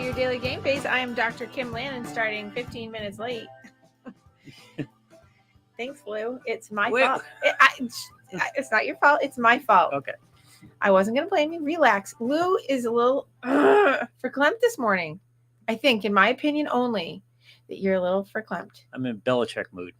your daily Gameface. I am Dr. Kim Lannon, starting 15 minutes late. Thanks, Lou. It's my fault. It's not your fault. It's my fault. Okay. I wasn't going to blame you. Relax. Lou is a little verklempt this morning. I think, in my opinion only, that you're a little verklempt. I'm in Belichick mood.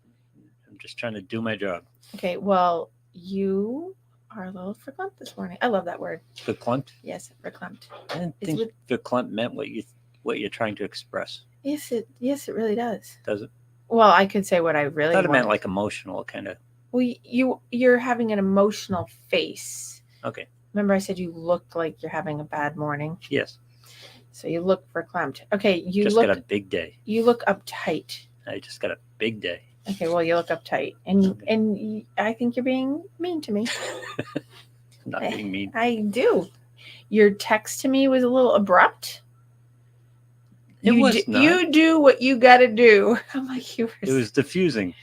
I'm just trying to do my job. Okay, well, you are a little verklempt this morning. I love that word. Verklempt? Yes, verklempt. I didn't think verklempt meant what you're trying to express. Yes, it really does. Does it? Well, I could say what I really I thought it wanted. meant like emotional kind of. Well, you're having an emotional face. Okay. Remember I said you look like you're having a bad morning? Yes. So you look verklempt. Okay, you just got a big day. You look uptight. I just got a big day. Okay, well, you look uptight. And I think you're being mean to me. I'm not being mean. I do. Your text to me was a little abrupt. It was not. You do what you got to do. I'm like, It was diffusing.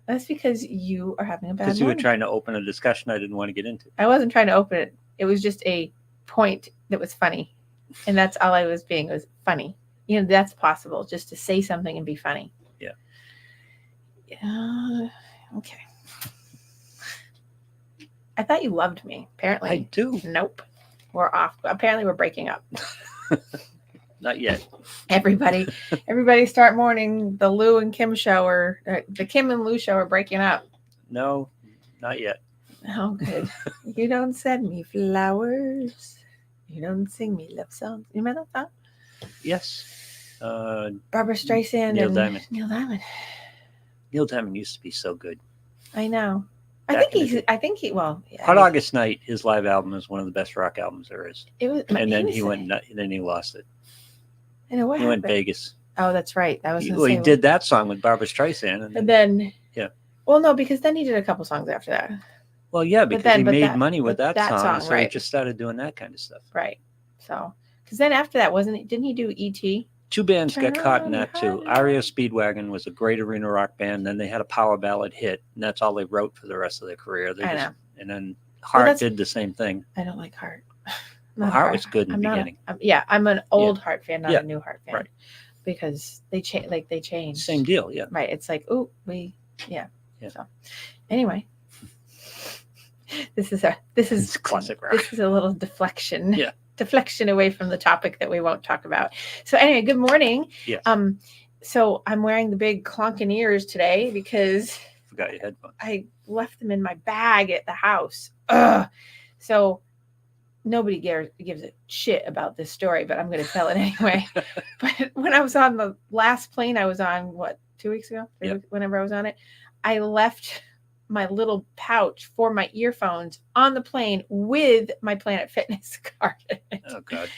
That's because you are having a bad morning. Because you were trying to open a discussion I didn't want to get into. I wasn't trying to open it. It was just a point that was funny. And that's all I was being. It was funny. You know, that's possible. Just to say something and be funny. Yeah. Okay. I thought you loved me. Apparently. I do. Nope. We're off. Apparently we're breaking up. Not yet. Everybody start mourning the Lou and Kim show, or the Kim and Lou show are breaking up. No, not yet. Oh, good. You don't send me flowers. You don't sing me love songs. You remember that song? Yes. Barbara Streisand Neil and Diamond. Neil Diamond. Neil Diamond used to be so good. I know. Well, yeah, Hot August Night, his live album is one of the best rock albums there is. It was, and then he went, then he lost it. I know what he happened. went Vegas. Oh, that's right. That was. He did that song with Barbara Streisand, and then yeah. Well, no, because then he did a couple songs after that. Well, yeah, because he made money with that song, so right. he just started doing that kind of stuff. Right. So, because then after that, didn't he do E.T.? Two bands got caught in that too. REO Speedwagon was a great arena rock band. Then they had a power ballad hit, and that's all they wrote for the rest of their career. I know. And then Heart did the same thing. I don't like Heart. Well, Heart was good in the beginning. I'm an old Heart fan, not a new Heart fan. Right. Because they change. Same deal, yeah. Right. It's like, oh, yeah. So, anyway, this is classic rock. This is a little deflection. Yeah. Deflection away from the topic that we won't talk about. So anyway, good morning. Yes. So I'm wearing the big clunking ears today because forgot your headphones. I left them in my bag at the house. Ugh. So nobody gives a shit about this story, but I'm going to tell it anyway. But when I was on the last plane I was on, 2 weeks ago? Whenever I was on it, I left my little pouch for my earphones on the plane with my Planet Fitness card in it. Oh, God.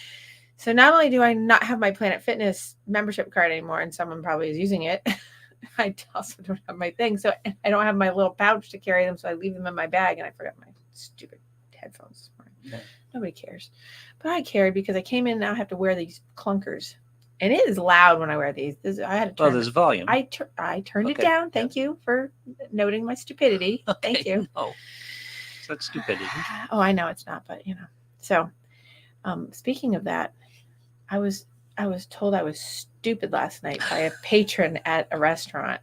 So not only do I not have my Planet Fitness membership card anymore, and someone probably is using it, I also don't have my thing. So I don't have my little pouch to carry them, so I leave them in my bag, and I forgot my stupid headphones this morning. Yeah. Nobody cares. But I cared because I came in and now I have to wear these clunkers. And it is loud when I wear these. I had to turn. Well, there's volume. I turned it down. Thank you for noting my stupidity. Okay. Thank you. No, it's not stupidity. Oh, I know it's not, but So, speaking of that, I was told I was stupid last night by a patron at a restaurant,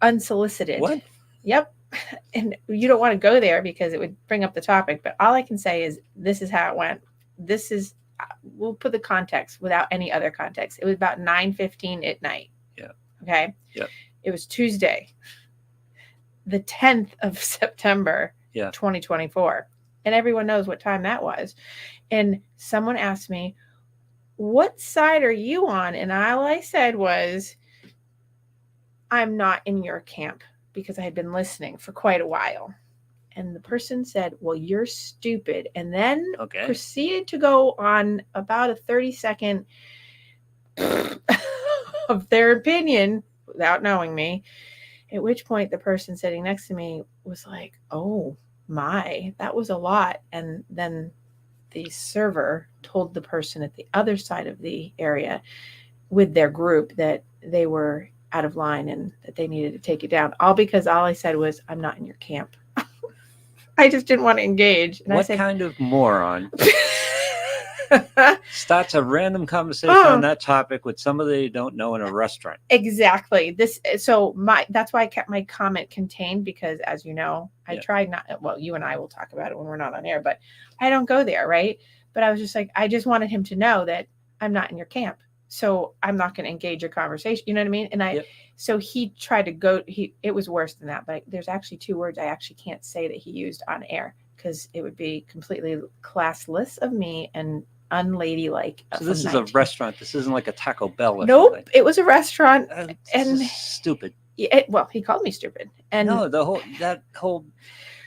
unsolicited. What? Yep. And you don't want to go there because it would bring up the topic. But all I can say is this is how it went. We'll put the context without any other context. It was about 9:15 at night. Yeah. Okay. Yeah. It was Tuesday, the 10th of September, 2024. And everyone knows what time that was. And someone asked me, what side are you on? And all I said was, I'm not in your camp, because I had been listening for quite a while. And the person said, well, you're stupid. And then proceeded to go on about a 30-second of their opinion without knowing me. At which point the person sitting next to me was like, oh my, that was a lot. And then the server told the person at the other side of the area with their group that they were out of line and that they needed to take it down. All because all I said was, I'm not in your camp. I just didn't want to engage. And what kind of moron Starts a random conversation on that topic with somebody you don't know in a restaurant. Exactly. That's why I kept my comment contained, because as you know, I tried not, well, you and I will talk about it when we're not on air, but I don't go there. Right. But I was just like, I just wanted him to know that I'm not in your camp. So I'm not going to engage your conversation. You know what I mean? And so he tried to go, it was worse than that, but there's actually 2 words I actually can't say that he used on air, because it would be completely classless of me and unladylike. So this is a restaurant. This isn't like a Taco Bell. Nope, something. It was a restaurant, and stupid. Well, he called me stupid. And no, that whole.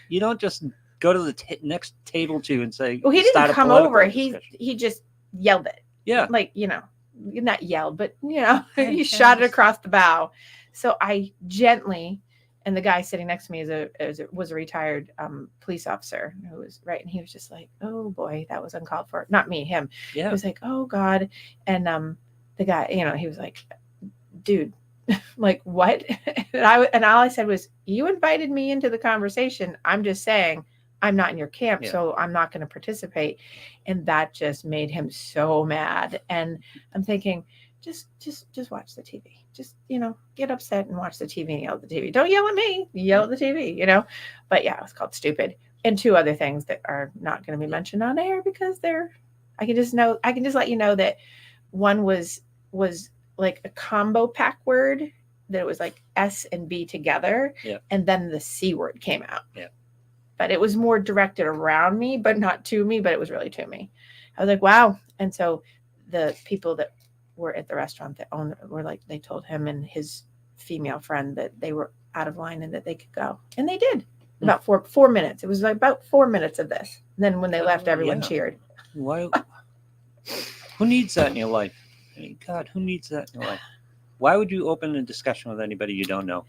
You don't just go to the next table to you and say. Well, he didn't come over. He just yelled it. Yeah, like not yelled, but he shot it across the bow. So I gently. And the guy sitting next to me was a retired police officer who was right. And he was just like, oh boy, that was uncalled for. Not me, him. Yeah. He was like, oh God. And the guy, he was like, dude, like what? And all I said was, you invited me into the conversation. I'm just saying I'm not in your camp, so I'm not going to participate. And that just made him so mad. And I'm thinking, just watch the TV. Just, get upset and watch the TV and yell at the TV. Don't yell at me. Yell at the TV, But yeah, it was called stupid. And 2 other things that are not going to be mentioned on air because I can just let you know that one was like a combo pack word, that it was like S and B together. Yeah. And then the C word came out. Yeah. But it was more directed around me, but not to me, but it was really to me. I was like, wow. And so the people that were at the restaurant that owned were like, they told him and his female friend that they were out of line and that they could go. And they did. About 4 minutes. It was like about 4 minutes of this. And then when they left, everyone cheered. Why? Who needs that in your life? I mean, God, who needs that in your life? Why would you open a discussion with anybody you don't know?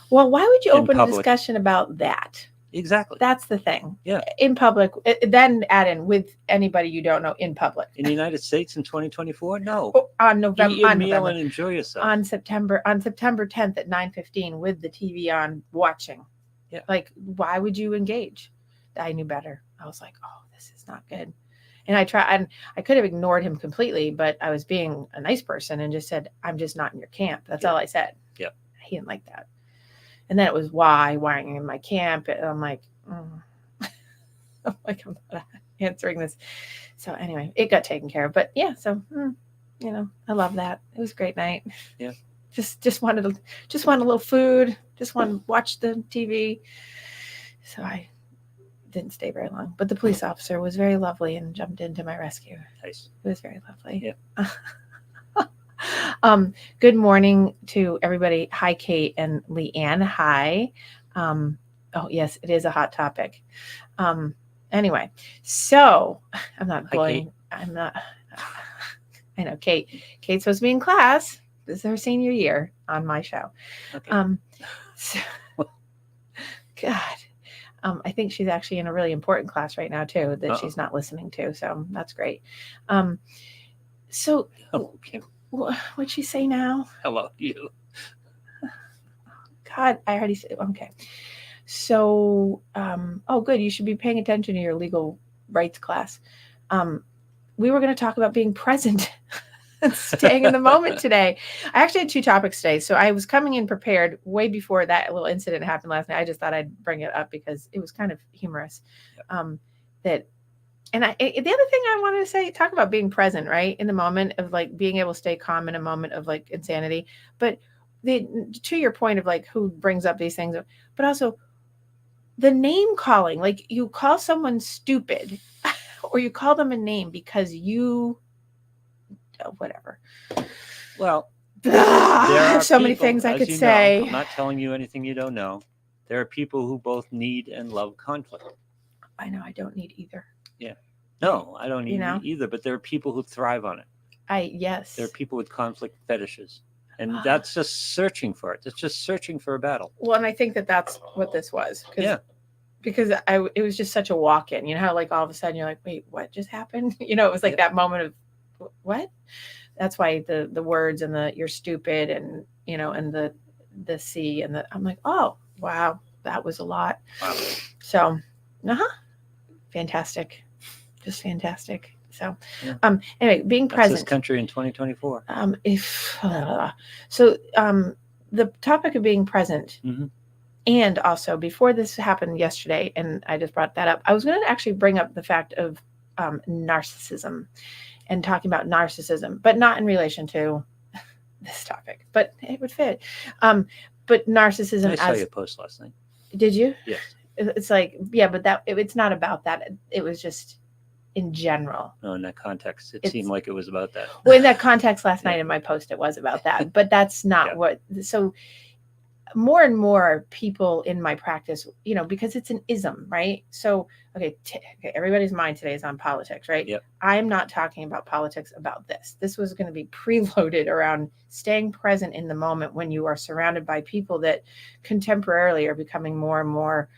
Well, why would you open a discussion about that? Exactly. That's the thing. Yeah. In public, then add in with anybody you don't know in public. In the United States in 2024? No. On November. Eat your meal and enjoy yourself. On September 10th at 9:15 with the TV on watching. Yeah. Like, why would you engage? I knew better. I was like, oh, this is not good. And I could have ignored him completely, but I was being a nice person and just said, I'm just not in your camp. That's all I said. Yeah. He didn't like that. And then it was, why are you in my camp? And I'm like, I'm not answering this. So anyway, it got taken care of. But yeah, so I love that. It was a great night. Yeah. Just wanted a little food. Just wanted to watch the TV. So I didn't stay very long. But the police officer was very lovely and jumped into my rescue. Nice. It was very lovely. Yeah. Good morning to everybody. Hi, Kate and Leanne. Hi. Oh, yes, it is a hot topic. Anyway, so I'm not blowing. I'm not. I know Kate's supposed to be in class. This is her senior year on my show. Okay. So, God. I think she's actually in a really important class right now too, that she's not listening to. So that's great. So okay. What'd she say now? Hello, you. God, I already said, okay. So, good. You should be paying attention to your legal rights class. We were going to talk about being present and staying in the moment today. I actually had 2 topics today. So I was coming in prepared way before that little incident happened last night. I just thought I'd bring it up because it was kind of humorous. Yep. And the other thing I wanted to say, talk about being present, right? In the moment of like being able to stay calm in a moment of like insanity. But to your point of like who brings up these things, but also the name calling, like you call someone stupid or you call them a name because whatever. Well, there are so many things I could say. I'm not telling you anything you don't know. There are people who both need and love conflict. I know I don't need either. Yeah. No, I don't need it either, but there are people who thrive on it. Yes. There are people with conflict fetishes. And that's just searching for it. It's just searching for a battle. Well, and I think that's what this was. Yeah. Because it was just such a walk-in. You know how like all of a sudden you're like, wait, what just happened? It was like that moment of what? That's why the words and the you're stupid and and the C and I'm like, oh wow, that was a lot. Wow. So fantastic. Just fantastic. So, anyway, being present. That's this country in 2024. The topic of being present, and also before this happened yesterday, and I just brought that up, I was going to actually bring up the fact of narcissism and talking about narcissism, but not in relation to this topic, but it would fit. But narcissism. I saw your post last night. Did you? Yes. It's like, yeah, but it's not about that. It was just in general. No, in that context, it seemed like it was about that. Well, in that context last night in my post, it was about that, but that's not what, so more and more people in my practice, because it's an ism, right? So, okay, everybody's mind today is on politics, right? Yep. I'm not talking about politics about this. This was going to be preloaded around staying present in the moment when you are surrounded by people that contemporarily are becoming more and more,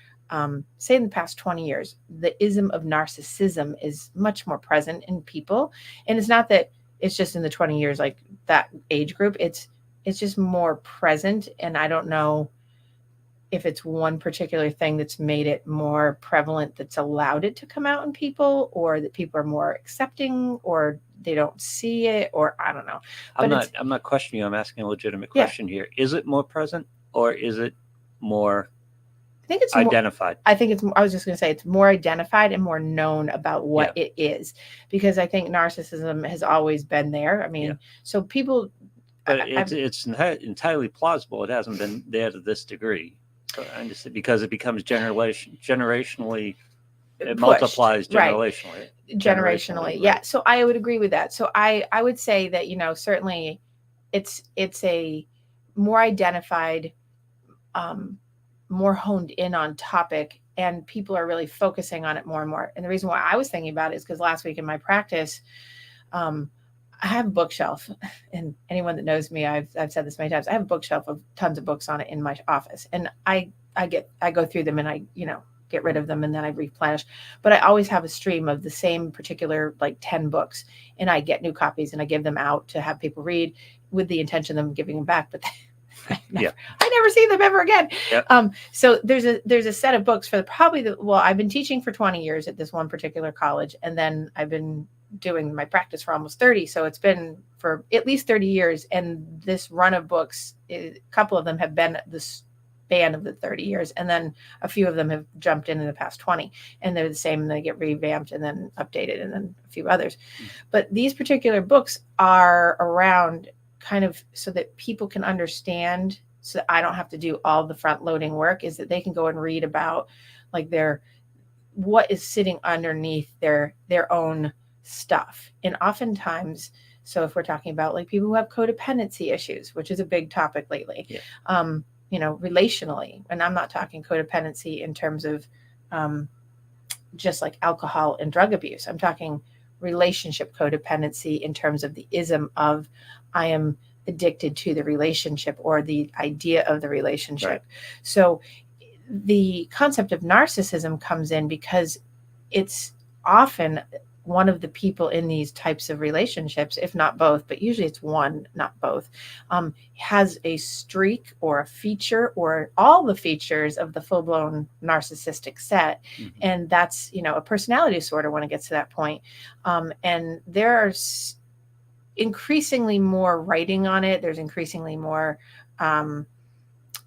say in the past 20 years, the ism of narcissism is much more present in people. And it's not that it's just in the 20 years, like that age group, it's just more present. And I don't know if it's one particular thing that's made it more prevalent, that's allowed it to come out in people, or that people are more accepting, or they don't see it, or I don't know. But I'm not questioning you. I'm asking a legitimate question here. Is it more present, or is it more I think it's identified? I was just going to say it's more identified and more known about what it is, because I think narcissism has always been there. I mean, so people. But it's entirely plausible. It hasn't been there to this degree. So I understand, because it becomes generationally, it multiplies generationally. Right. Generationally, yeah. So I would agree with that. So I would say that, certainly it's a more identified, more honed in on topic, and people are really focusing on it more and more. And the reason why I was thinking about it is because last week in my practice, I have a bookshelf, and anyone that knows me, I've said this many times, I have a bookshelf of tons of books on it in my office, and I go through them and I, get rid of them, and then I replenish, but I always have a stream of the same particular, like 10 books, and I get new copies and I give them out to have people read with the intention of them giving them back, but I never see them ever again. Yep. So there's a set of books for I've been teaching for 20 years at this one particular college, and then I've been doing my practice for almost 30. So it's been for at least 30 years. And this run of books, a couple of them have been the span of the 30 years. And then a few of them have jumped in the past 20, and they're the same, and they get revamped and then updated, and then a few others. But these particular books are around kind of so that people can understand, so that I don't have to do all the front loading work, is that they can go and read about like what is sitting underneath their own stuff. And oftentimes, so if we're talking about like people who have codependency issues, which is a big topic lately, relationally, and I'm not talking codependency in terms of just like alcohol and drug abuse. I'm talking relationship codependency in terms of the ism of I am addicted to the relationship or the idea of the relationship. Right. So the concept of narcissism comes in because it's often one of the people in these types of relationships, if not both, but usually it's one, not both, has a streak or a feature or all the features of the full-blown narcissistic set. Mm-hmm. And that's, a personality disorder when it gets to that point. And there are increasingly more writing on it. There's increasingly more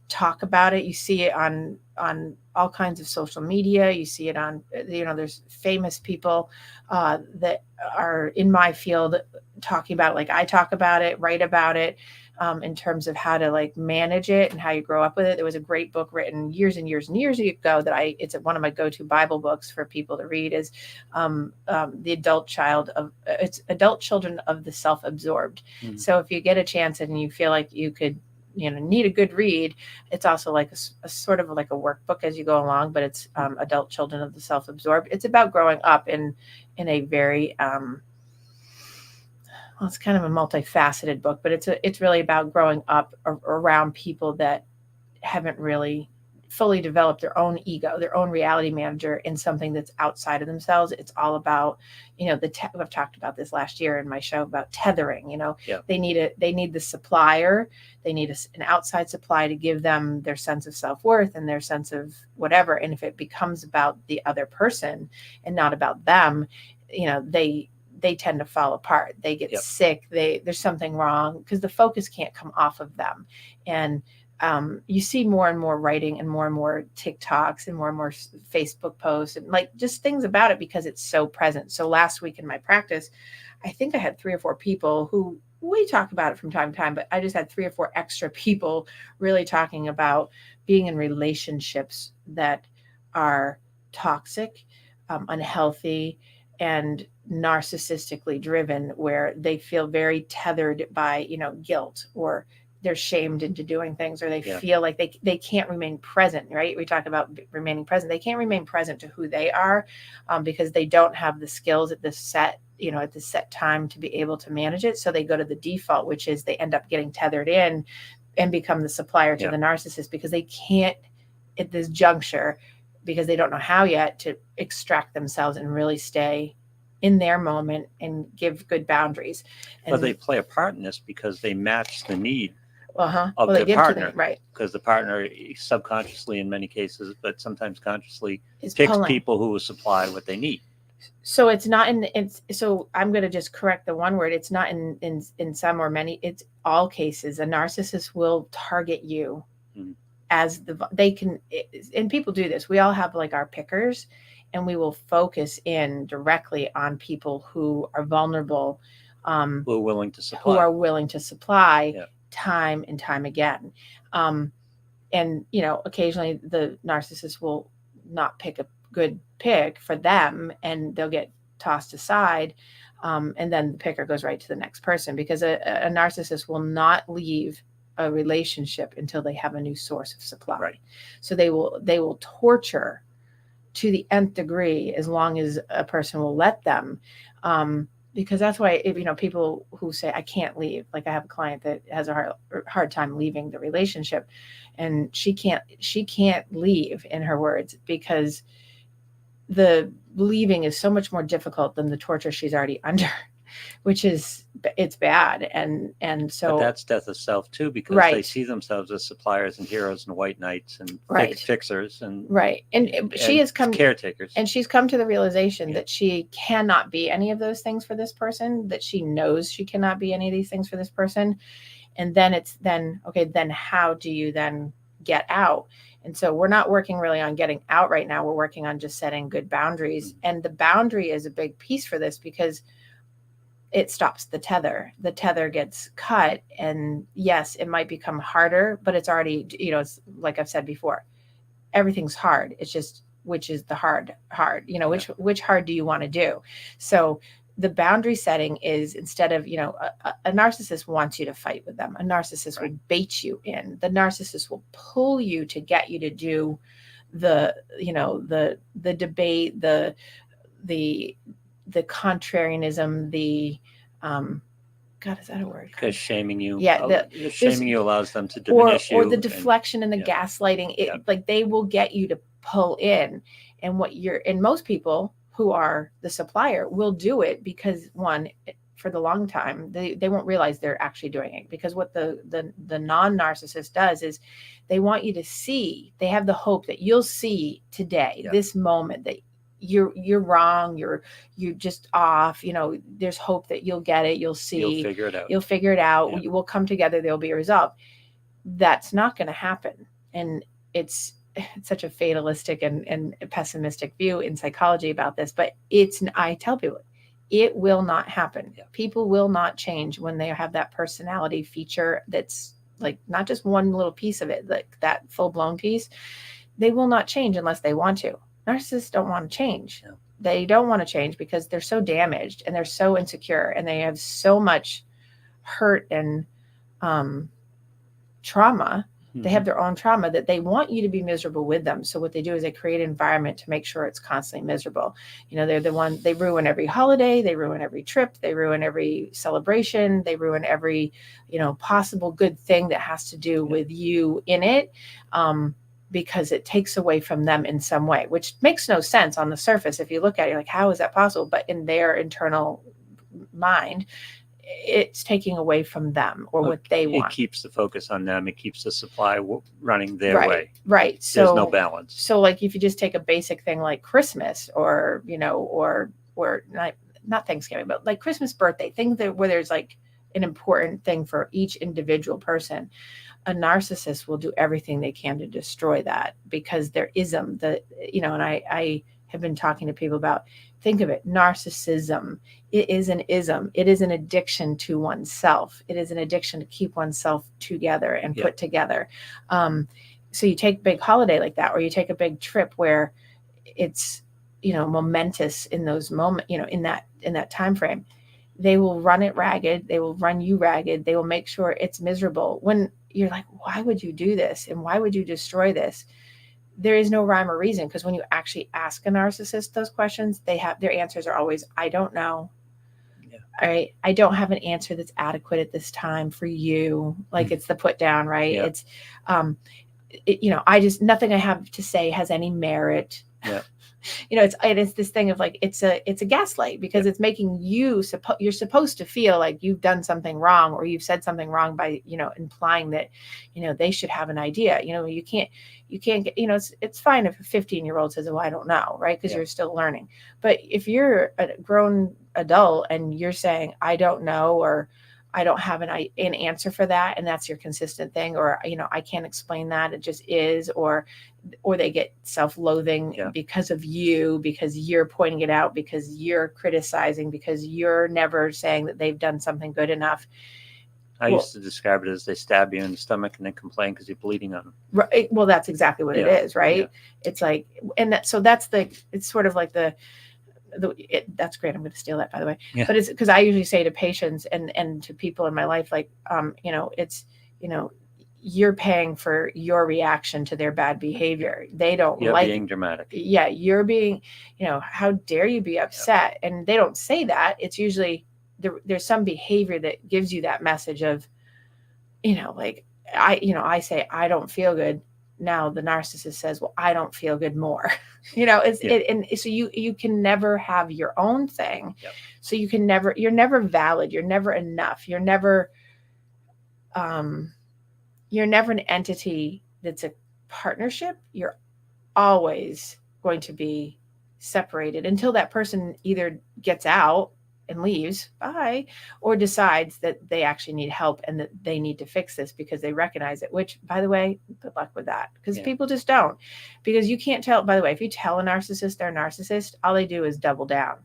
talk about it. You see it on all kinds of social media. You see it on, there's famous people that are in my field talking about it, like I talk about it, write about it, in terms of how to like manage it and how you grow up with it. There was a great book written years and years and years ago that it's one of my go-to Bible books for people to read, is the Adult Children of the Self-Absorbed. Mm-hmm. So if you get a chance and you feel like you could, need a good read, it's also like a sort of like a workbook as you go along, but it's Adult Children of the Self-Absorbed. It's about growing up in a very, it's kind of a multifaceted book, but it's really about growing up around people that haven't really fully developed their own ego, their own reality manager in something that's outside of themselves. It's all about, I've talked about this last year in my show about tethering. They need the supplier, they need an outside supply to give them their sense of self-worth and their sense of whatever. And if it becomes about the other person and not about them, they tend to fall apart. They get sick. There's something wrong because the focus can't come off of them. And you see more and more writing and more TikToks and more Facebook posts and like just things about it because it's so present. So last week in my practice, I think I had 3 or 4 people who we talk about it from time to time, but I just had 3 or 4 extra people really talking about being in relationships that are toxic, unhealthy, and narcissistically driven, where they feel very tethered by, guilt, or they're shamed into doing things, or they feel like they can't remain present, right? We talk about remaining present. They can't remain present to who they are because they don't have the skills at this set time to be able to manage it. So they go to the default, which is they end up getting tethered in and become the supplier to the narcissist because they can't at this juncture, because they don't know how yet to extract themselves and really stay in their moment and give good boundaries. But they play a part in this because they match the need of their partner, right? Because the partner subconsciously, in many cases, but sometimes consciously, Is picks pulling. people who will supply what they need. So it's not so I'm going to just correct the one word. It's not in some or many, it's all cases. A narcissist will target you as they can, and people do this. We all have like our pickers, and we will focus in directly on people who are vulnerable, who are willing to supply time and time again. And, occasionally the narcissist will not pick a good pick for them, and they'll get tossed aside. And then the picker goes right to the next person, because a narcissist will not leave a relationship until they have a new source of supply. Right. So they will torture to the nth degree as long as a person will let them. Because that's why, people who say, I can't leave, like I have a client that has a hard time leaving the relationship, and she can't leave, in her words, because the leaving is so much more difficult than the torture she's already under, which is, it's bad. And so, but that's death of self too, because they see themselves as suppliers and heroes and white knights and fixers and she has come caretakers, and she's come to the realization that she cannot be any of those things for this person, that she knows she cannot be any of these things for this person. And then then how do you then get out? And so we're not working really on getting out right now. We're working on just setting good boundaries. And the boundary is a big piece for this, because it stops the tether. The tether gets cut, and yes, it might become harder, but it's already, it's like I've said before, everything's hard. It's just, which is the hard, which hard do you want to do? So the boundary setting is, instead of, a narcissist wants you to fight with them. A narcissist will bait you in. The narcissist will pull you to get you to do the debate, the contrarianism, God, is that a word? Because shaming you, shaming you allows them to diminish you, or the deflection and the gaslighting. Like they will get you to pull in, and most people who are the supplier will do it because, one, for the long time, they won't realize they're actually doing it, because what the non-narcissist does is they want you to see. They have the hope that you'll see today, this moment, that you're wrong, you're just off, there's hope that you'll get it, you'll see, you'll figure it out, we'll come together, there'll be a result. That's not going to happen. And it's such a fatalistic and pessimistic view in psychology about this, but I tell people, it will not happen. People will not change when they have that personality feature that's like not just one little piece of it, like that full-blown piece. They will not change unless they want to. Narcissists don't want to change. They don't want to change because they're so damaged and they're so insecure, and they have so much hurt and trauma. They have their own trauma that they want you to be miserable with them. So what they do is they create an environment to make sure it's constantly miserable. They're the one, they ruin every holiday, they ruin every trip, they ruin every celebration, they ruin every, possible good thing that has to do with you in it. Because it takes away from them in some way, which makes no sense on the surface. If you look at it, you're like, how is that possible? But in their internal mind, it's taking away from them or what they want. It keeps the focus on them. It keeps the supply running their way. Right. So there's no balance. So like if you just take a basic thing like Christmas or, or not Thanksgiving, but like Christmas, birthday, things where there's like an important thing for each individual person. A narcissist will do everything they can to destroy that, because there ism, and I have been talking to people about, think of it, narcissism. It is an ism. It is an addiction to oneself. It is an addiction to keep oneself together and put together. So you take a big holiday like that, or you take a big trip where it's, momentous in those moments, in that time frame. They will run it ragged. They will run you ragged. They will make sure it's miserable. When you're like, why would you do this? And why would you destroy this? There is no rhyme or reason, because when you actually ask a narcissist those questions, their answers are always, I don't know. Yeah. All right. I don't have an answer that's adequate at this time for you. Like it's the put down, right? Yeah. It's, nothing I have to say has any merit. Yeah. It's this thing of like, it's a gaslight, because it's making you, you're supposed to feel like you've done something wrong, or you've said something wrong by, implying that, they should have an idea. You can't get, it's fine if a 15-year-old says, oh, I don't know. Right. Because you're still learning. But if you're a grown adult and you're saying, I don't know, or I don't have an answer for that, and that's your consistent thing, or, I can't explain that, it just is, or they get self-loathing because of you, because you're pointing it out, because you're criticizing, because you're never saying that they've done something good enough. I used to describe it as they stab you in the stomach and then complain because you're bleeding on them. Right. Well, that's exactly what it is, right? Yeah. It's like, it's sort of like that's great. I'm going to steal that, by the way. Yeah. But it's because I usually say to patients and to people in my life, like, it's, you're paying for your reaction to their bad behavior. They don't like being dramatic. Yeah. You're being, how dare you be upset? Yeah. And they don't say that. It's usually there's some behavior that gives you that message of, like I say, I don't feel good. Now the narcissist says, well, I don't feel good more. And so you can never have your own thing. Yep. So you're never valid. You're never enough. You're never an entity that's a partnership. You're always going to be separated until that person either gets out and leaves, bye, or decides that they actually need help and that they need to fix this because they recognize it, which, by the way, good luck with that, because people just don't. Because you can't tell, by the way, if you tell a narcissist they're a narcissist, all they do is double down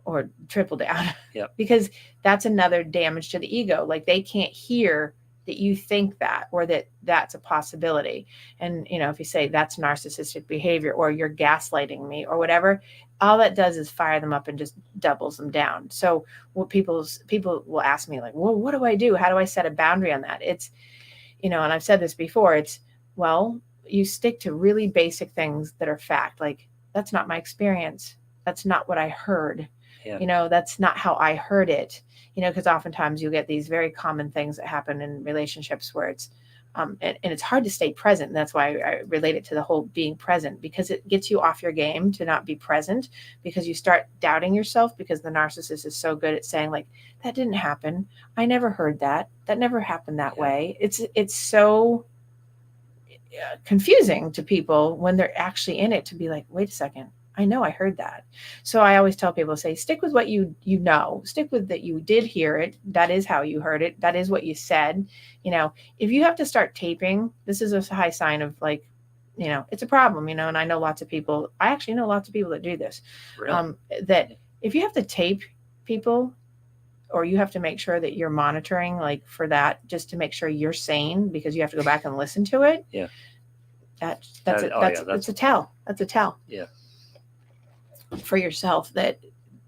or triple down. Yep. Because that's another damage to the ego. Like, they can't hear that you think that, or that's a possibility. And, if you say that's narcissistic behavior, or you're gaslighting me, or whatever, all that does is fire them up and just doubles them down. So what people will ask me, like, well, what do I do? How do I set a boundary on that? It's, and I've said this before, it's, well, you stick to really basic things that are fact. Like, that's not my experience. That's not what I heard. Yeah. That's not how I heard it, because oftentimes you get these very common things that happen in relationships where it's, and it's hard to stay present. And that's why I relate it to the whole being present, because it gets you off your game to not be present, because you start doubting yourself, because the narcissist is so good at saying, like, that didn't happen. I never heard that. That never happened that way. It's so confusing to people when they're actually in it to be like, wait a second. I know I heard that. So I always tell people, say, stick with what you know, stick with that you did hear it. That is how you heard it. That is what you said. If you have to start taping, this is a high sign of, like, it's a problem, and I know lots of people, I actually know lots of people that do this. Really? That if you have to tape people, or you have to make sure that you're monitoring, like, for that, just to make sure you're sane, because you have to go back and listen to it. Yeah. That's a tell. That's a tell. Yeah. For yourself that,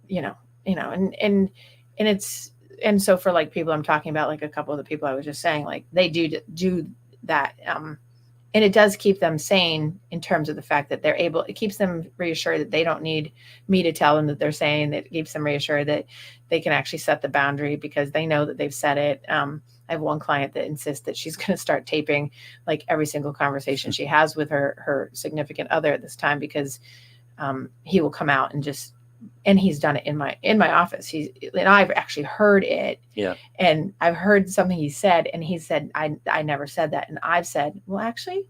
and it's, and so for, like, people I'm talking about, like a couple of the people I was just saying, like, they do that. And it does keep them sane in terms of the fact that it keeps them reassured that they don't need me to tell them that they're sane. That keeps them reassured that they can actually set the boundary because they know that they've set it. I have one client that insists that she's going to start taping, like, every single conversation she has with her significant other at this time, because he will come out and he's done it in my office. And I've actually heard it. Yeah. And I've heard something he said, and he said, I never said that. And I've said, well, actually,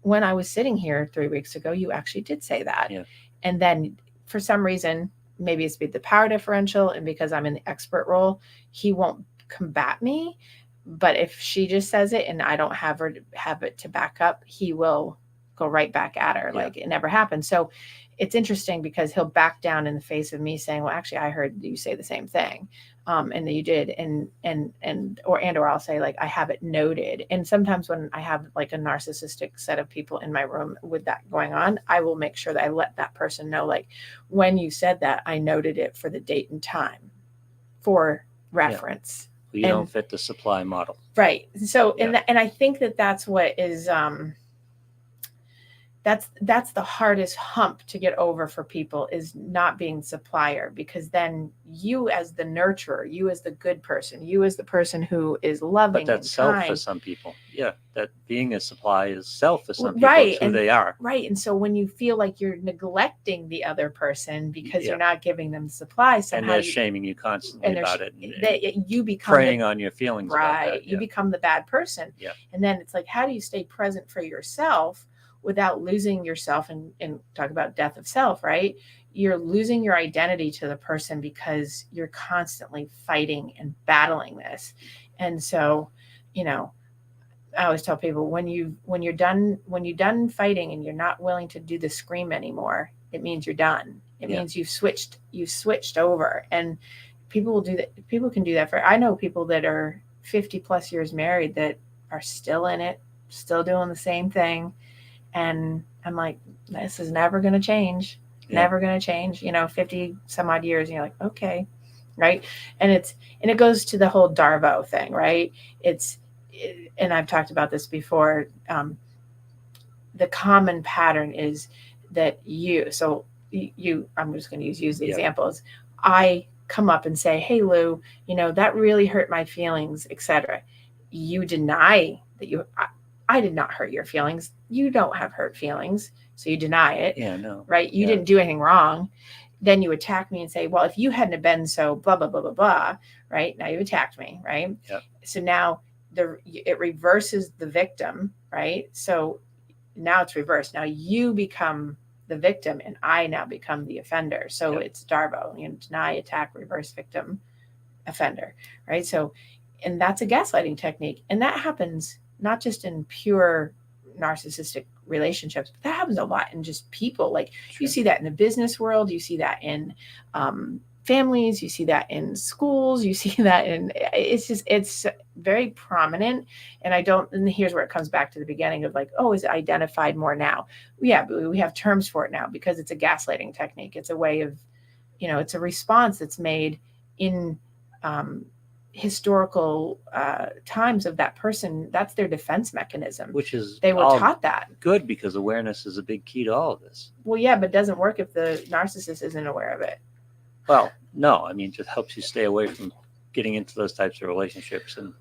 when I was sitting here 3 weeks ago, you actually did say that. Yeah. And then for some reason, maybe it's the power differential, and because I'm in the expert role, he won't combat me. But if she just says it and I don't have it to back up, he will go right back at her like it never happened. So it's interesting because he'll back down in the face of me saying, well, actually, I heard you say the same thing. And that you did. Or I'll say, like, I have it noted. And sometimes when I have like a narcissistic set of people in my room with that going on, I will make sure that I let that person know, like, when you said that, I noted it for the date and time for reference. You don't fit the supply model. Right. So, and I think that's what is, that's the hardest hump to get over for people, is not being supplier, because then you as the nurturer, you as the good person, you as the person who is loving. But that's self for some people. Yeah. That being a supply is self for some people. Right. It's who they are. Right. And so when you feel like you're neglecting the other person because you're not giving them the supply, somehow and they're shaming you constantly about it. You become preying on your feelings. Right. About that. You become the bad person. Yeah. And then it's like, how do you stay present for yourself without losing yourself, and talk about death of self, right? You're losing your identity to the person because you're constantly fighting and battling this. And so, I always tell people, when you're done fighting and you're not willing to do the scream anymore, it means you're done. It means you've switched over. And people will do that. People can do that I know people that are 50 plus years married that are still in it, still doing the same thing. And I'm like, this is never going to change. Never going to change. 50 some odd years. And you're like, okay. Right. And it goes to the whole Darvo thing, right? And I've talked about this before. The common pattern is that I'm just going to use you as the examples. I come up and say, hey, Lou, that really hurt my feelings, etc. You deny that I did not hurt your feelings. You don't have hurt feelings. So you deny it. Yeah, no. Right? You didn't do anything wrong. Then you attack me and say, well, if you hadn't have been so blah, blah, blah, blah, blah, right? Now you attacked me, right? Yep. So now it reverses the victim, right? So now it's reversed. Now you become the victim and I now become the offender. So it's Darvo, deny, attack, reverse, victim, offender, right? So, and that's a gaslighting technique. And that happens not just in pure narcissistic relationships, but that happens a lot in just people. Like you see that in the business world, you see that in families, you see that in schools, you see that it's very prominent. And here's where it comes back to the beginning of like, oh, is it identified more now? Yeah, but we have terms for it now because it's a gaslighting technique. It's a way of, it's a response that's made in historical times of that person. That's their defense mechanism, which is they were taught that. Good, because awareness is a big key to all of this. Well, yeah, but it doesn't work if the narcissist isn't aware of it. Well, no, I mean, it just helps you stay away from getting into those types of relationships and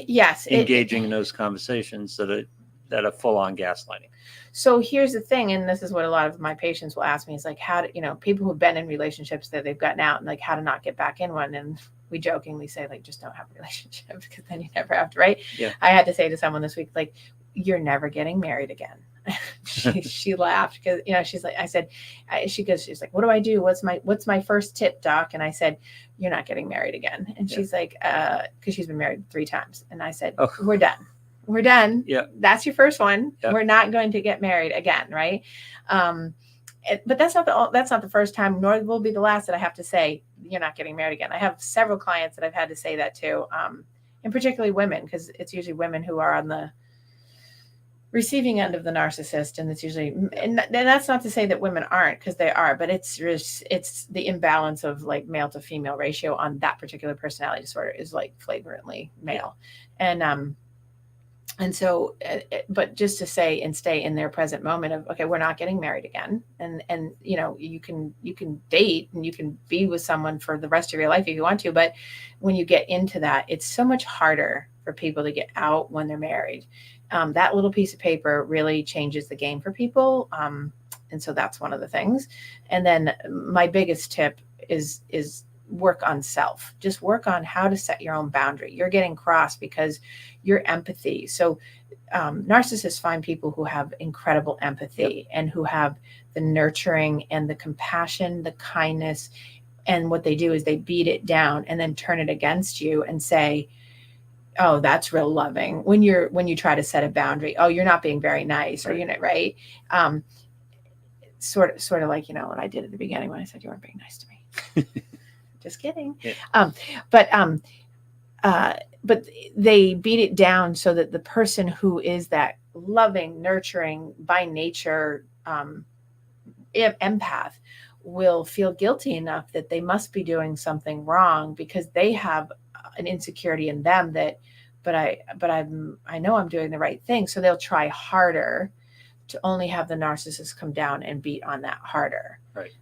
yes, engaging in those conversations that are full on gaslighting. So here's the thing, and this is what a lot of my patients will ask me, is like, how to, people who've been in relationships that they've gotten out, and like how to not get back in one. And we jokingly say, like, just don't have a relationship, because then you never have to, right? Yeah. I had to say to someone this week, like, you're never getting married again. she laughed because, she's like, I said, she's like, what do I do? What's my first tip, doc? And I said, you're not getting married again. And she's like, because she's been married 3 times. And I said, we're done. We're done. Yeah. That's your first one. Yeah. We're not going to get married again. Right. But that's not the first time, nor will be the last that I have to say, you're not getting married again. I have several clients that I've had to say that to, and particularly women, because it's usually women who are on the receiving end of the narcissist. And it's usually, and that's not to say that women aren't, because they are, but it's the imbalance of like male to female ratio on that particular personality disorder is like flagrantly male. And so, but just to say and stay in their present moment of, okay, we're not getting married again. And, you can date and you can be with someone for the rest of your life if you want to. But when you get into that, it's so much harder for people to get out when they're married. That little piece of paper really changes the game for people. And so that's one of the things. And then my biggest tip is work on self. Just work on how to set your own boundary. You're getting crossed because your empathy. So narcissists find people who have incredible empathy and who have the nurturing and the compassion, the kindness. And what they do is they beat it down and then turn it against you and say, oh, that's real loving. When you try to set a boundary, oh, you're not being very nice, or, right. Sort of like, what I did at the beginning when I said you weren't being nice to me. Just kidding. Yeah. But they beat it down so that the person who is that loving, nurturing by nature, empath will feel guilty enough that they must be doing something wrong because they have an insecurity in them that, I know I'm doing the right thing. So they'll try harder to only have the narcissist come down and beat on that harder.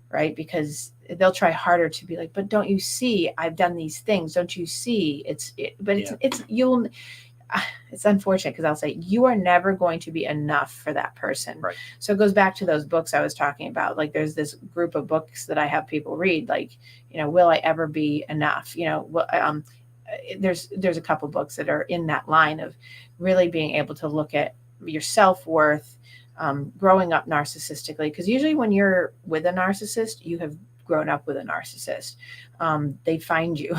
Right. Because they'll try harder to be like, but don't you see, I've done these things. Don't you see? It's unfortunate because I'll say you are never going to be enough for that person. Right. So it goes back to those books I was talking about. Like there's this group of books that I have people read, like, will I ever be enough? There's a couple books that are in that line of really being able to look at your self-worth, growing up narcissistically. Because usually when you're with a narcissist, you have grown up with a narcissist. They find you.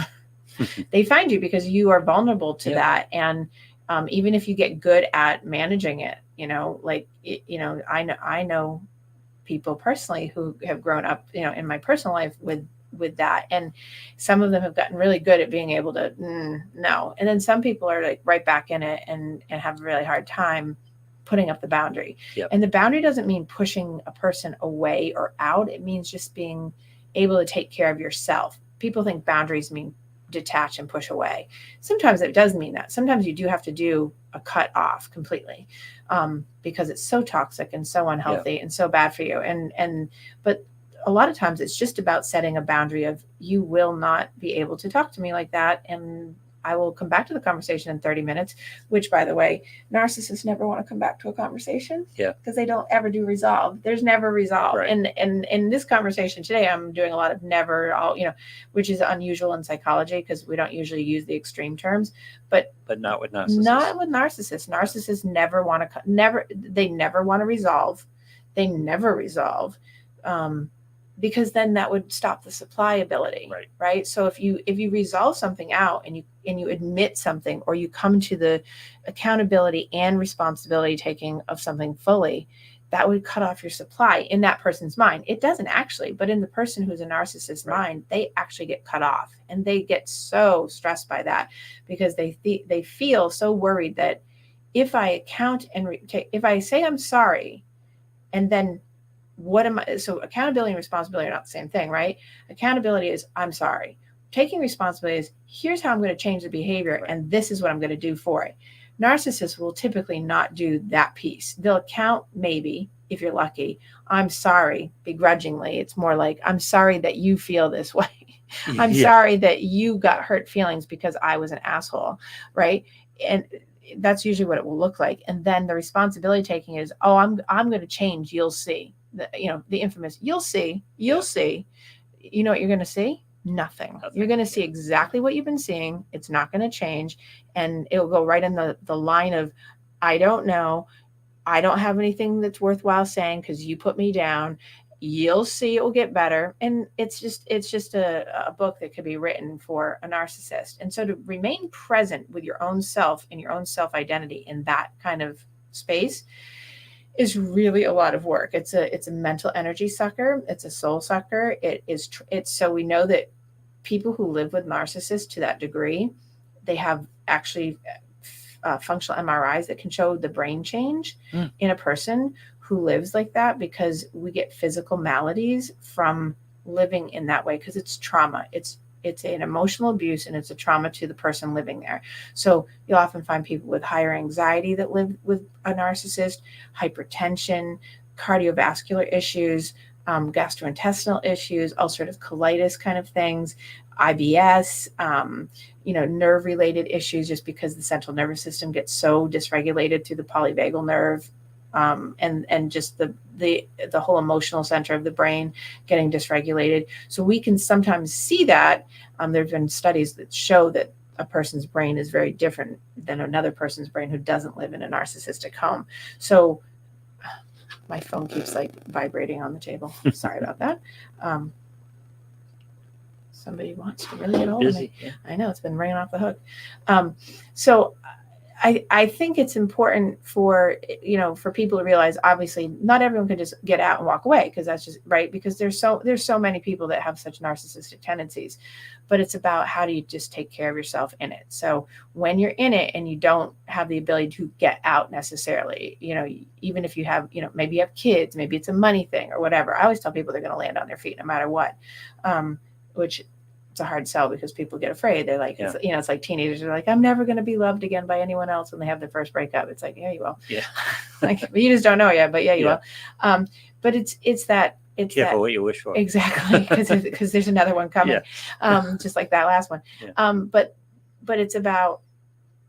They find you because you are vulnerable to that. And even if you get good at managing it, I know people personally who have grown up, in my personal life with that. And some of them have gotten really good at being able to no. And then some people are like right back in it and have a really hard time putting up the boundary. Yep. And the boundary doesn't mean pushing a person away or out. It means just being able to take care of yourself. People think boundaries mean detach and push away. Sometimes it does mean that. Sometimes you do have to do a cut off completely because it's so toxic and so unhealthy and so bad for you. But a lot of times it's just about setting a boundary of you will not be able to talk to me like that. And I will come back to the conversation in 30 minutes, which, by the way, narcissists never want to come back to a conversation because they don't ever do resolve. There's never resolve. Right. And in this conversation today, I'm doing a lot of never, which is unusual in psychology because we don't usually use the extreme terms, but not with narcissists. Not with narcissists. Narcissists never want to, they never want to resolve. They never resolve. Because then that would stop the supply ability, right? So if you resolve something out and you admit something, or you come to the accountability and responsibility taking of something fully, that would cut off your supply in that person's mind. It doesn't actually, but in the person who's a narcissist's mind, they actually get cut off, and they get so stressed by that because they feel so worried that if I account and if I say I'm sorry, and then what am I? So accountability and responsibility are not the same thing, right? Accountability is I'm sorry. Taking responsibility is here's how I'm going to change the behavior, and this is what I'm going to do for it. Narcissists will typically not do that piece. They'll account, maybe, if you're lucky, I'm sorry, begrudgingly. It's more like, I'm sorry that you feel this way. I'm sorry that you got hurt feelings because I was an asshole, right? And that's usually what it will look like. And then the responsibility taking is, oh, I'm going to change. You'll see. The infamous, you'll see. You know what you're going to see? Nothing. You're going to see exactly what you've been seeing. It's not going to change. And it'll go right in the line of, I don't know. I don't have anything that's worthwhile saying because you put me down. You'll see it will get better. And it's just a book that could be written for a narcissist. And so to remain present with your own self and your own self-identity in that kind of space is really a lot of work. It's a mental energy sucker. It's a soul sucker. It's so we know that people who live with narcissists to that degree, they have actually functional MRIs that can show the brain change in a person who lives like that, because we get physical maladies from living in that way because it's trauma. It's an emotional abuse, and it's a trauma to the person living there. So you'll often find people with higher anxiety that live with a narcissist, hypertension, cardiovascular issues, gastrointestinal issues, ulcerative colitis kind of things, IBS, nerve-related issues, just because the central nervous system gets so dysregulated through the polyvagal nerve. and just the whole emotional center of the brain getting dysregulated. So we can sometimes see that. There have been studies that show that a person's brain is very different than another person's brain who doesn't live in a narcissistic home. So my phone keeps like vibrating on the table. Sorry about that. Somebody wants to really get hold of me. Yeah. I know, it's been ringing off the hook. So I think it's important for people to realize, obviously not everyone can just get out and walk away, because that's just right, because there's so many people that have such narcissistic tendencies, but it's about how do you just take care of yourself in it. So when you're in it and you don't have the ability to get out necessarily, even if you have, maybe you have kids, maybe it's a money thing or whatever. I always tell people they're going to land on their feet no matter what, which it's a hard sell because people get afraid. They're like, yeah. It's like teenagers are like, I'm never going to be loved again by anyone else when they have their first breakup. It's like, yeah, you will. Yeah. Like, but you just don't know yet, but yeah, you will. But it's that. It's careful that, what you wish for. Exactly. Because there's another one coming. Yeah. Just like that last one. Yeah. But it's about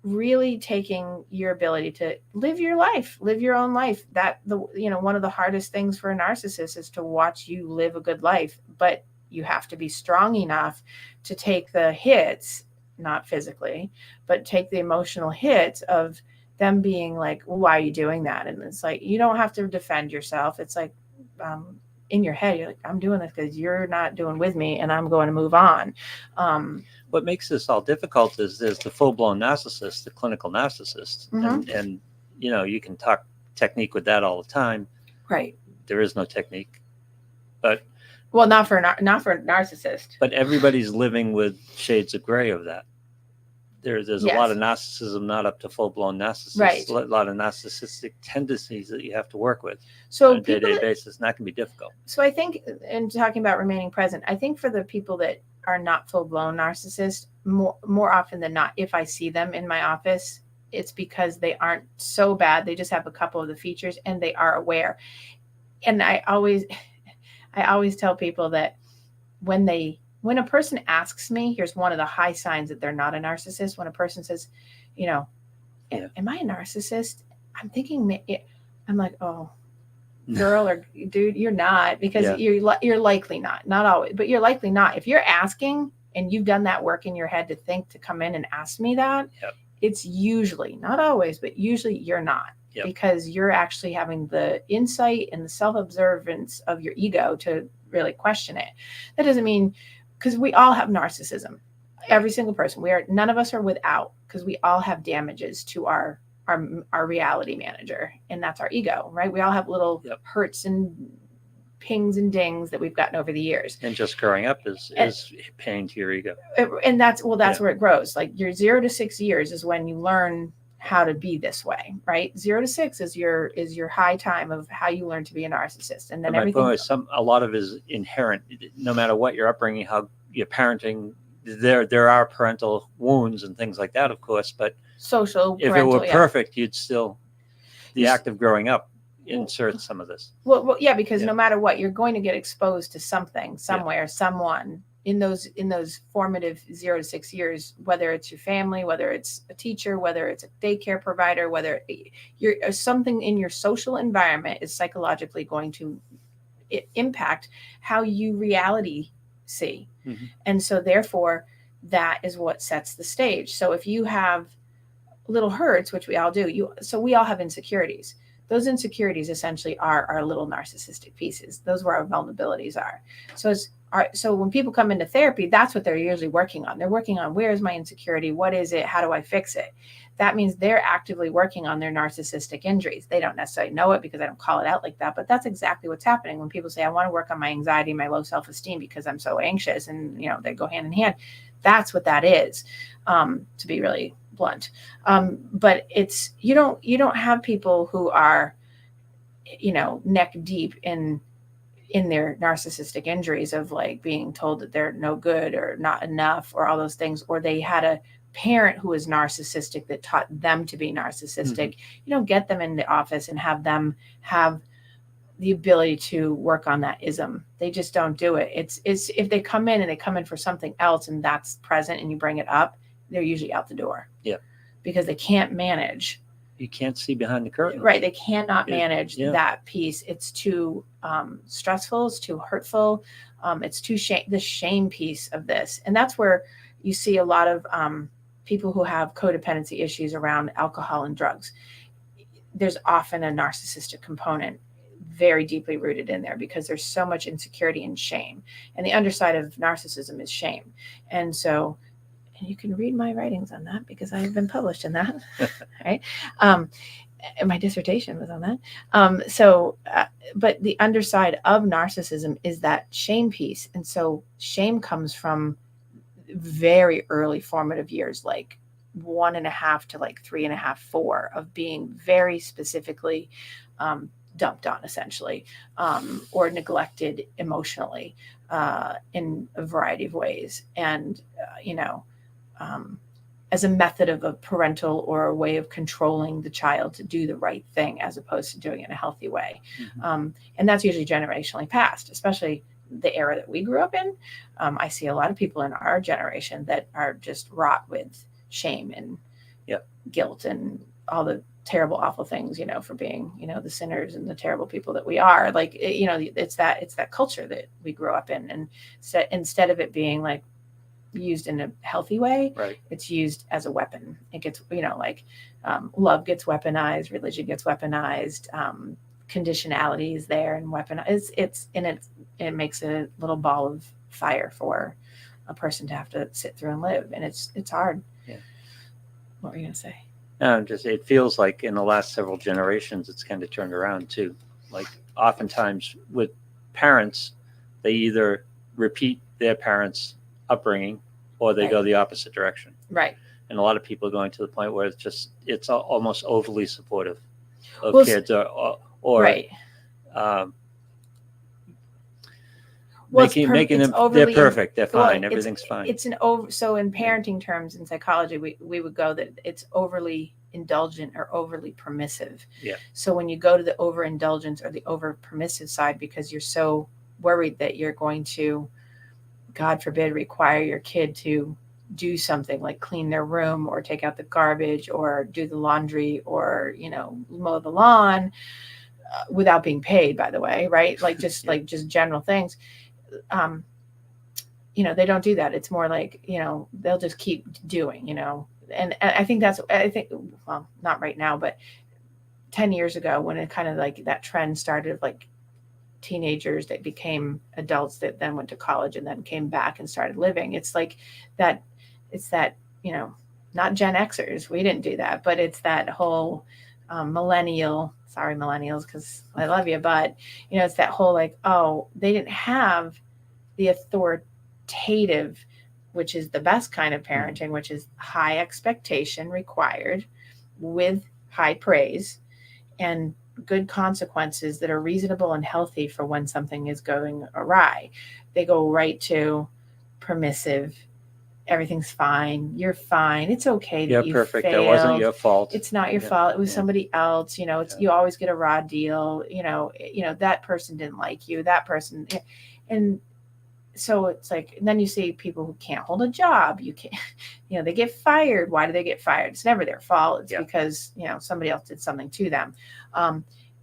really taking your ability to live your life, live your own life. That one of the hardest things for a narcissist is to watch you live a good life, but you have to be strong enough to take the hits, not physically, but take the emotional hits of them being like, well, why are you doing that? And it's like, you don't have to defend yourself. It's like, in your head, you're like, I'm doing this because you're not doing with me, and I'm going to move on. What makes this all difficult is there's the full-blown narcissist, the clinical narcissist. Mm-hmm. And you can talk technique with that all the time. Right. There is no technique, but well, not for a narcissist. But everybody's living with shades of gray of that. There's yes. a lot of narcissism, not up to full-blown narcissism. Right. A lot of narcissistic tendencies that you have to work with on a day-to-day basis, and that can be difficult. So I think, in talking about remaining present, I think for the people that are not full-blown narcissists, more often than not, if I see them in my office, it's because they aren't so bad. They just have a couple of the features, and they are aware. And I always tell people that when a person asks me, here's one of the high signs that they're not a narcissist. When a person says, am I a narcissist? I'm thinking, I'm like, oh, girl or dude, you're not, because you're likely not always, but you're likely not. If you're asking and you've done that work in your head to come in and ask me that, it's usually, not always, but usually you're not. Yep. Because you're actually having the insight and the self-observance of your ego to really question it. That doesn't mean, because we all have narcissism, every single person. None of us are without, because we all have damages to our reality manager, and that's our ego, right? We all have little hurts and pings and dings that we've gotten over the years. And just growing up is pain to your ego. And that's where it grows. Like your 0 to 6 years is when you learn how to be this way, right? 0 to 6 is your high time of how you learn to be a narcissist, and then everything. A lot of it is inherent. No matter what your upbringing, how your parenting, there are parental wounds and things like that, of course. But social, if it were perfect, you'd still the act of growing up inserts some of this. Well, yeah, because no matter what, you're going to get exposed to something, somewhere, someone. In those formative 0 to 6 years, whether it's your family, whether it's a teacher, whether it's a daycare provider, whether something in your social environment is psychologically going to impact how you reality see. Mm-hmm. And so therefore, that is what sets the stage. So if you have little hurts, which we all do, so we all have insecurities. Those insecurities essentially are our little narcissistic pieces. Those are where our vulnerabilities are. So when people come into therapy, that's what they're usually working on. They're working on, where is my insecurity? What is it? How do I fix it? That means they're actively working on their narcissistic injuries. They don't necessarily know it because I don't call it out like that, but that's exactly what's happening when people say, I want to work on my anxiety, my low self-esteem because I'm so anxious, and they go hand in hand. That's what that is, to be really blunt. But it's, you don't have people who are, neck deep in their narcissistic injuries of like being told that they're no good or not enough or all those things, or they had a parent who was narcissistic that taught them to be narcissistic. Mm-hmm. You don't get them in the office and have them have the ability to work on that ism. They just don't do it. It's if they come in for something else and that's present and you bring it up, they're usually out the door. Yeah. Because they can't manage you can't see behind the curtain. Right. They cannot manage that piece. It's too stressful. It's too hurtful. It's too the shame piece of this. And that's where you see a lot of people who have codependency issues around alcohol and drugs. There's often a narcissistic component very deeply rooted in there because there's so much insecurity and shame. And the underside of narcissism is shame. And so, and you can read my writings on that because I have been published in that, right? And my dissertation was on that. But the underside of narcissism is that shame piece. And so shame comes from very early formative years, like 1.5 to like 3.5, 4, of being very specifically dumped on, essentially, or neglected emotionally in a variety of ways. And, as a method of a parental or a way of controlling the child to do the right thing as opposed to doing it in a healthy way. Mm-hmm. And that's usually generationally passed, especially the era that we grew up in. I see a lot of people in our generation that are just wrought with shame and guilt and all the terrible, awful things, for being, the sinners and the terrible people that we are. Like, it's that culture that we grew up in. And instead of it being like used in a healthy way, right, it's used as a weapon. It gets, love gets weaponized, religion gets weaponized, conditionality is there and weaponized. It makes a little ball of fire for a person to have to sit through and live. And it's hard. Yeah. What were you going to say? It feels like in the last several generations, it's kind of turned around too. Like oftentimes with parents, they either repeat their parents' upbringing or they go the opposite direction. Right. And a lot of people are going to the point where it's almost overly supportive of kids or right. Making them, they're perfect, they're fine, everything's fine. So in parenting terms, in psychology, we would go that it's overly indulgent or overly permissive. Yeah. So when you go to the overindulgence or the over permissive side, because you're so worried that you're going to, God forbid, require your kid to do something like clean their room or take out the garbage or do the laundry or, mow the lawn without being paid, by the way, right? Like just general things. They don't do that. It's more like, they'll just keep doing, and I think well, not right now, but 10 years ago when it kind of like that trend started of like teenagers that became adults that then went to college and then came back and started living. It's like that, not Gen Xers. We didn't do that, but it's that whole sorry, millennials, because I love you, but it's that whole like, oh, they didn't have the authoritative, which is the best kind of parenting, which is high expectation required with high praise and good consequences that are reasonable and healthy for when something is going awry. They go right to permissive. Everything's fine. You're fine. It's okay that you perfect. failed. That wasn't your fault. It's not your fault. It was somebody else. You always get a raw deal. That person didn't like you. That person, and so it's like, and then you see people who can't hold a job. You can't, they get fired. Why do they get fired? It's never their fault. It's because, somebody else did something to them.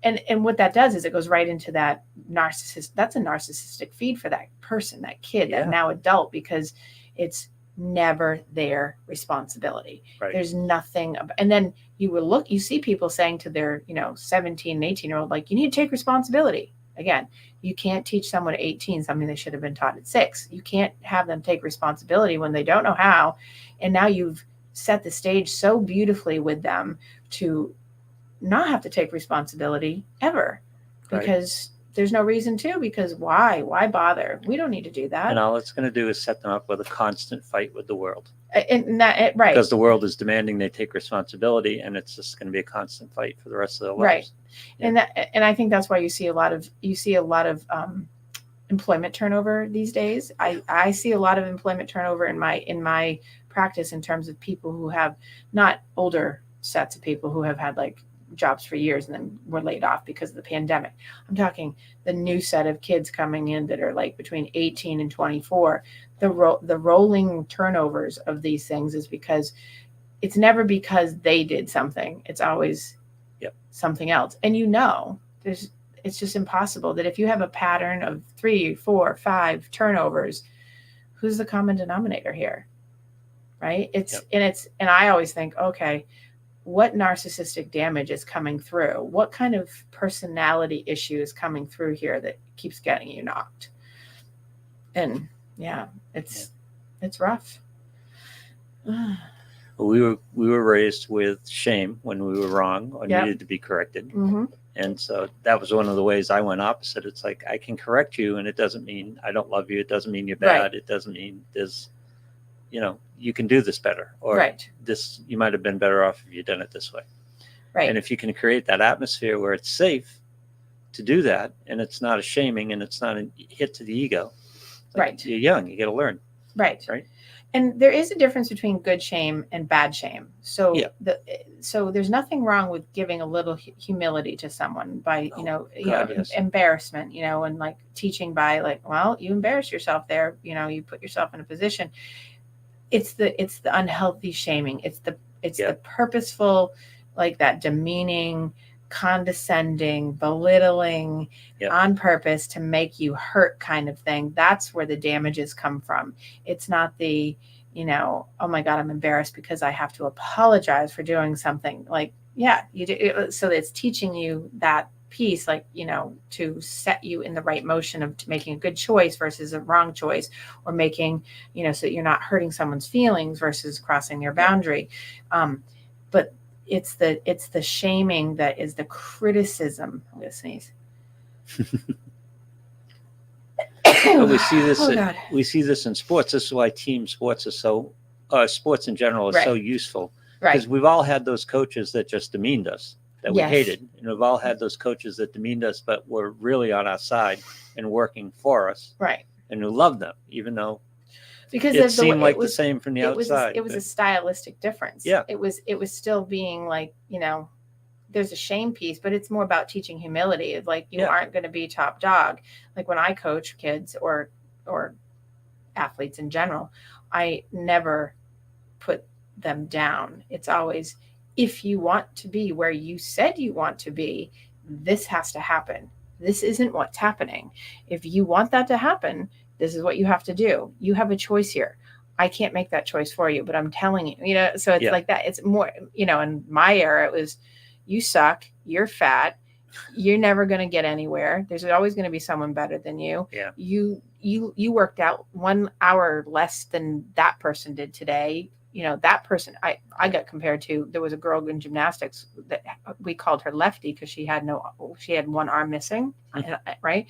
And what that does is it goes right into that narcissist. That's a narcissistic feed for that person, that kid, that now adult, because it's never their responsibility. Right. There's nothing. And then you see people saying to their, 17 and 18-year-old, like, you need to take responsibility. Again, you can't teach someone at 18 something they should have been taught at 6. You can't have them take responsibility when they don't know how. And now you've set the stage so beautifully with them to not have to take responsibility ever, because there's no reason to, because why bother? We don't need to do that. And all it's going to do is set them up with a constant fight with the world. Right. Because the world is demanding they take responsibility, and it's just going to be a constant fight for the rest of their lives. Right. Yeah. And I think that's why you see a lot of employment turnover these days. I see a lot of employment turnover in my practice in terms of people who have, not older sets of people who have had like jobs for years and then were laid off because of the pandemic. I'm talking the new set of kids coming in that are like between 18 and 24. The rolling turnovers of these things is because it's never because they did something. It's always something else. And it's just impossible that if you have a pattern of 3, 4, 5 turnovers, who's the common denominator here? Right? And I always think, okay, what narcissistic damage is coming through? What kind of personality issue is coming through here that keeps getting you knocked? And it's rough. We were raised with shame when we were wrong or needed to be corrected. Mm-hmm. And so that was one of the ways I went opposite. It's like, I can correct you, and it doesn't mean I don't love you. It doesn't mean you're bad. Right. It doesn't mean there's, you can do this better, or this, you might have been better off if you'd done it this way. Right. And if you can create that atmosphere where it's safe to do that, and it's not a shaming, and it's not a hit to the ego. Right. You're young. You got to learn. Right. Right. And there is a difference between good shame and bad shame. So so there's nothing wrong with giving a little humility to someone by, embarrassment, and like teaching by like, well, you embarrass yourself there, you put yourself in a position. It's the unhealthy shaming. It's the purposeful, like that demeaning, condescending, belittling on purpose to make you hurt kind of thing. That's where the damages come from. It's not the, oh my God, I'm embarrassed because I have to apologize for doing something. Like, you do. So it's teaching you that piece, like, to set you in the right motion of making a good choice versus a wrong choice, or making, so that you're not hurting someone's feelings versus crossing their boundary. But it's the shaming that is the criticism. I'm gonna sneeze. We see this. We see this in sports. This is why team sports are so. Sports in general is so useful, because we've all had those coaches that just demeaned us, that we hated, and we've all had those coaches that demeaned us, but were really on our side and working for us, right? And who loved them, even though. Because it seemed like the same from the outside. It was a stylistic difference. Yeah. It was still being like, there's a shame piece, but it's more about teaching humility. It's like, you aren't going to be top dog. Like when I coach kids or athletes in general, I never put them down. It's always, if you want to be where you said you want to be, this has to happen. This isn't what's happening. If you want that to happen, this is what you have to do. You have a choice here. I can't make that choice for you, but I'm telling you, so it's like that. It's more, in my era, it was, you suck, you're fat, you're never going to get anywhere. There's always going to be someone better than you. Yeah. You worked out 1 hour less than that person did today. That person I got compared to, there was a girl in gymnastics that we called her Lefty because she had one arm missing. Right.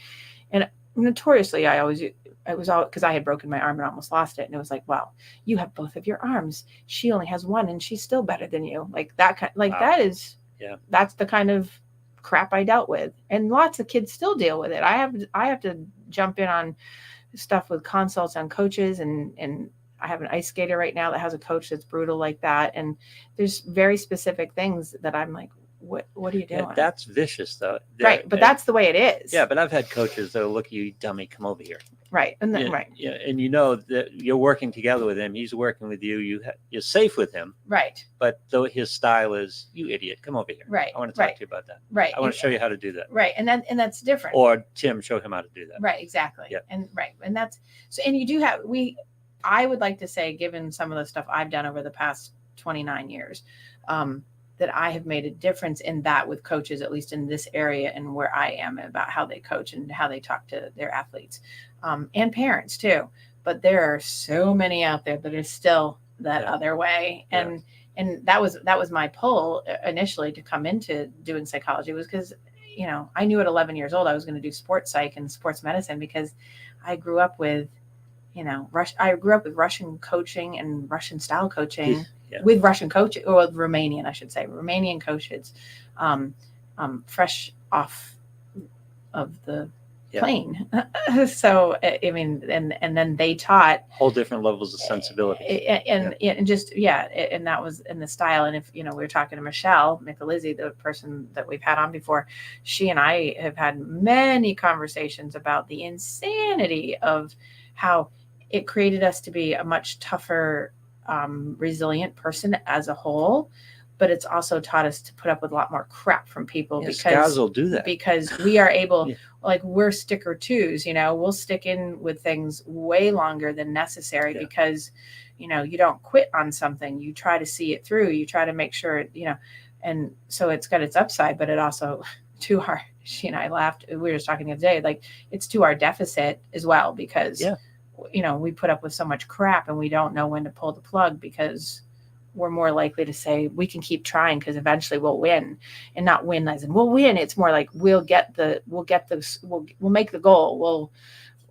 And notoriously, it was all because I had broken my arm and almost lost it. And it was like, well, you have both of your arms. She only has one and she's still better than you. Like that kind, like that is, that's the kind of crap I dealt with. And lots of kids still deal with it. I have to jump in on stuff with consults on coaches, and I have an ice skater right now that has a coach that's brutal like that. And there's very specific things that I'm like, what are you doing? Yeah, that's vicious though. Right. But that's the way it is. Yeah. But I've had coaches that will look at you, dummy, come over here. Right. And then, Yeah. And that you're working together with him. He's working with you. You're safe with him. Right. But though his style is, you idiot, come over here. Right. I want to talk to you about that. Right. I want to show you how to do that. Right. And that's different. Or Tim, show him how to do that. Right. Exactly. Yeah. And and that's so, and you do have, I would like to say, given some of the stuff I've done over the past 29 years, that I have made a difference in that with coaches, at least in this area and where I am, about how they coach and how they talk to their athletes, and parents too. But there are so many out there that are still that other way. And that was my pull initially to come into doing psychology, was because, I knew at 11 years old I was going to do sports psych and sports medicine, because I grew up with, I grew up with Russian coaching and Russian style coaching. With Russian coaches, or Romanian, I should say, Romanian coaches, fresh off of the plane. So, I mean, and then they taught whole different levels of sensibility. And that was in the style. And if, we were talking to Michelle Michelizzi, the person that we've had on before, she and I have had many conversations about the insanity of how it created us to be a much tougher resilient person as a whole, but it's also taught us to put up with a lot more crap from people because scars will do that. Because we are able, like we're sticker twos, we'll stick in with things way longer than necessary because, you don't quit on something. You try to see it through. You try to make sure, and so it's got its upside, but it also to our, she and I laughed. We were just talking the other day, like it's to our deficit as well, because, we put up with so much crap and we don't know when to pull the plug because we're more likely to say we can keep trying because eventually we'll win, and not win as in we'll win. It's more like we'll make the goal.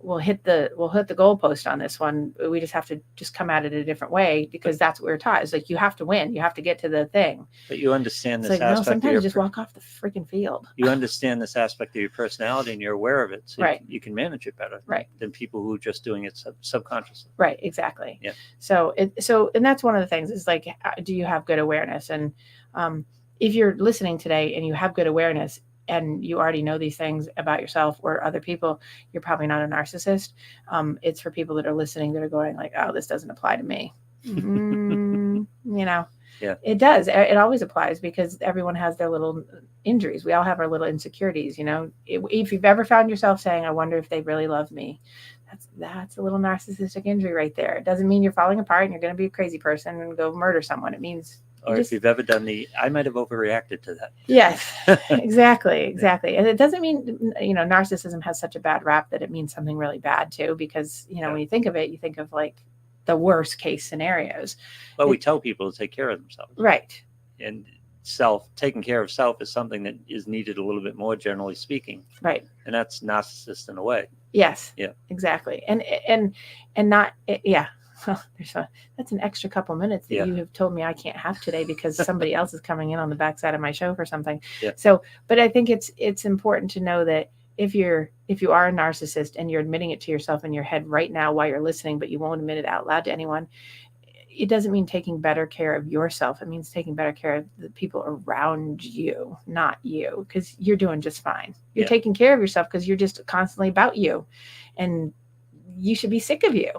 We'll hit the goalpost on this one. We just have to just come at it a different way because that's what we're taught. It's like you have to win. You have to get to the thing. But you understand this aspect. No, sometimes you just walk off the freaking field. You understand this aspect of your personality and you're aware of it, so you can manage it better. Than people who are just doing it subconsciously. Right. Exactly. Yeah. So and that's one of the things is like, do you have good awareness? And if you're listening today and you have good awareness, and you already know these things about yourself or other people, you're probably not a narcissist. It's for people that are listening that are going like, oh, this doesn't apply to me. Yeah, it does. It always applies because everyone has their little injuries. We all have our little insecurities. If you've ever found yourself saying, I wonder if they really love me, that's a little narcissistic injury right there. It doesn't mean you're falling apart and you're going to be a crazy person and go murder someone. It means if you've ever done I might have overreacted to that. Yes, exactly. And it doesn't mean, narcissism has such a bad rap that it means something really bad too, because, when you think of it, you think of like the worst case scenarios. Well, we tell people to take care of themselves. Right. And taking care of self is something that is needed a little bit more, generally speaking. Right. And that's narcissist in a way. Yes. Yeah. Exactly. And not, yeah. Well, that's an extra couple minutes that you have told me I can't have today because somebody else is coming in on the backside of my show for something. Yeah. So, but I think it's important to know that if you are a narcissist and you're admitting it to yourself in your head right now while you're listening, but you won't admit it out loud to anyone, it doesn't mean taking better care of yourself. It means taking better care of the people around you, not you, because you're doing just fine. You're taking care of yourself because you're just constantly about you, and you should be sick of you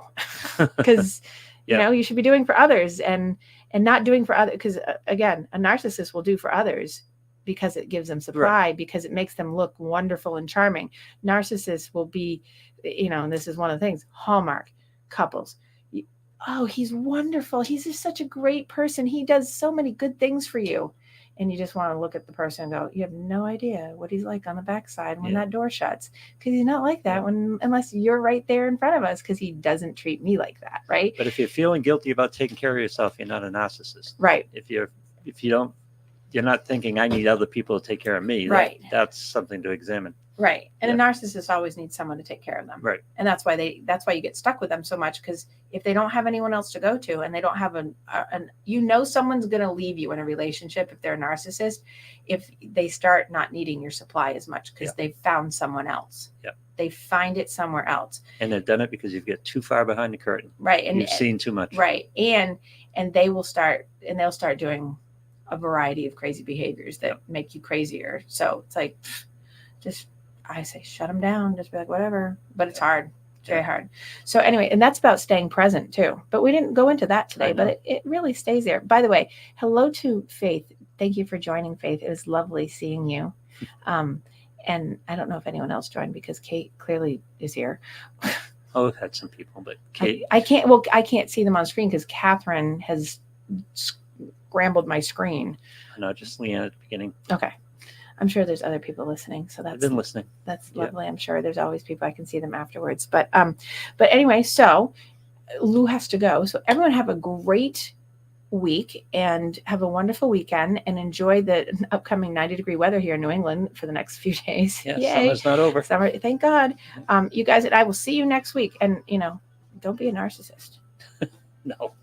because you should be doing for others and not doing for others. Because again, a narcissist will do for others because it gives them supply, because it makes them look wonderful and charming. Narcissists will be, and this is one of the things, Hallmark couples. Oh, he's wonderful. He's just such a great person. He does so many good things for you. And you just want to look at the person and go, you have no idea what he's like on the backside when that door shuts. Because he's not like that unless you're right there in front of us, because he doesn't treat me like that, right? But if you're feeling guilty about taking care of yourself, you're not a narcissist. Right. If you're not thinking I need other people to take care of me. Right. That's something to examine. Right. And a narcissist always needs someone to take care of them. Right. And that's why you get stuck with them so much, because if they don't have anyone else to go to and they don't have someone's going to leave you in a relationship if they're a narcissist, if they start not needing your supply as much because they've found someone else. Yeah. They find it somewhere else. And they've done it because you've got too far behind the curtain. Right. And you've seen too much. Right. And they'll start doing a variety of crazy behaviors that make you crazier. So it's like, I say, shut them down. Just be like, whatever. But it's hard. It's very hard. So anyway, and that's about staying present too. But we didn't go into that today, but it really stays there. By the way, hello to Faith. Thank you for joining, Faith. It was lovely seeing you. And I don't know if anyone else joined because Kate clearly is here. Oh, we've had some people, but Kate. I can't see them on screen because Catherine has scrambled my screen. No, just Leanne at the beginning. Okay. I'm sure there's other people listening, so I've been listening. That's lovely. I'm sure there's always people. I can see them afterwards. But anyway, so Lou has to go. So everyone have a great week and have a wonderful weekend and enjoy the upcoming 90-degree weather here in New England for the next few days. Yeah, summer's not over. Summer, thank God. You guys and I will see you next week. And don't be a narcissist. No.